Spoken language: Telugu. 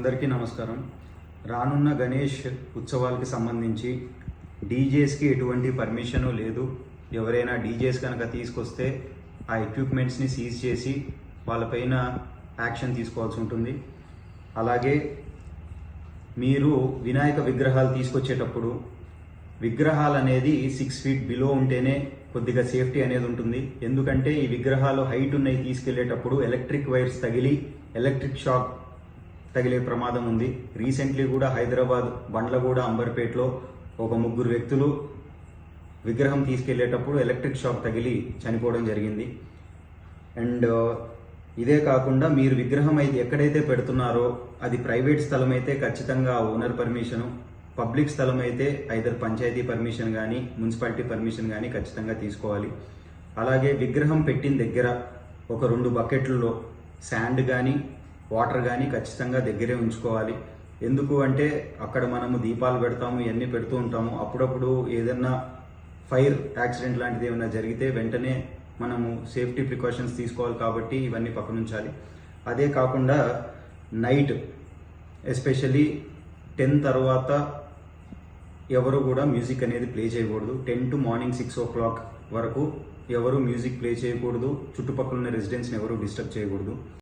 అందరికీ నమస్కారం. రానున్న గణేష్ ఉత్సవాలకి సంబంధించి డీజేస్కి ఎటువంటి పర్మిషను లేదు. ఎవరైనా డీజేస్ కనుక తీసుకొస్తే ఆ ఎక్విప్మెంట్స్ని సీజ్ చేసి వాళ్ళపైన యాక్షన్ తీసుకోవాల్సి ఉంటుంది. అలాగే మీరు వినాయక విగ్రహాలు తీసుకొచ్చేటప్పుడు విగ్రహాలు అనేది 6 feet బిలో ఉంటేనే కొద్దిగా సేఫ్టీ అనేది ఉంటుంది. ఎందుకంటే ఈ విగ్రహాలు హైట్ ఉన్నాయి తీసుకెళ్లేటప్పుడు ఎలక్ట్రిక్ వైర్స్ తగిలి ఎలక్ట్రిక్ షాక్ తగిలే ప్రమాదం ఉంది. రీసెంట్లీ కూడా హైదరాబాద్ బండ్లగూడ అంబర్పేటలో ఒక 3 వ్యక్తులు విగ్రహం తీసుకెళ్లేటప్పుడు ఎలక్ట్రిక్ షాక్ తగిలి చనిపోవడం జరిగింది. అండ్ ఇదే కాకుండా మీరు విగ్రహం అయితే ఎక్కడైతే పెడుతున్నారో అది ప్రైవేట్ స్థలం అయితే ఖచ్చితంగా ఓనర్ పర్మిషను, పబ్లిక్ స్థలం అయితే ఐదర్ పంచాయతీ పర్మిషన్ కానీ మున్సిపాలిటీ పర్మిషన్ కానీ ఖచ్చితంగా తీసుకోవాలి. అలాగే విగ్రహం పెట్టిన దగ్గర ఒక 2 బకెట్లలో శాండ్ కానీ వాటర్ కానీ ఖచ్చితంగా దగ్గరే ఉంచుకోవాలి. ఎందుకు అంటే అక్కడ మనము దీపాలు పెడతాము, ఇవన్నీ పెడుతూ ఉంటాము. అప్పుడప్పుడు ఏదన్నా ఫైర్ యాక్సిడెంట్ లాంటిది ఏమైనా జరిగితే వెంటనే మనము సేఫ్టీ ప్రికాషన్స్ తీసుకోవాలి కాబట్టి ఇవన్నీ పక్కన ఉంచాలి. అదే కాకుండా నైట్ ఎస్పెషల్లీ 10 తర్వాత ఎవరు కూడా మ్యూజిక్ అనేది ప్లే చేయకూడదు. 10 to మార్నింగ్ 6 o'clock వరకు ఎవరు మ్యూజిక్ ప్లే చేయకూడదు. చుట్టుపక్కల ఉన్న రెసిడెంట్స్ని ఎవరు డిస్టర్బ్ చేయకూడదు.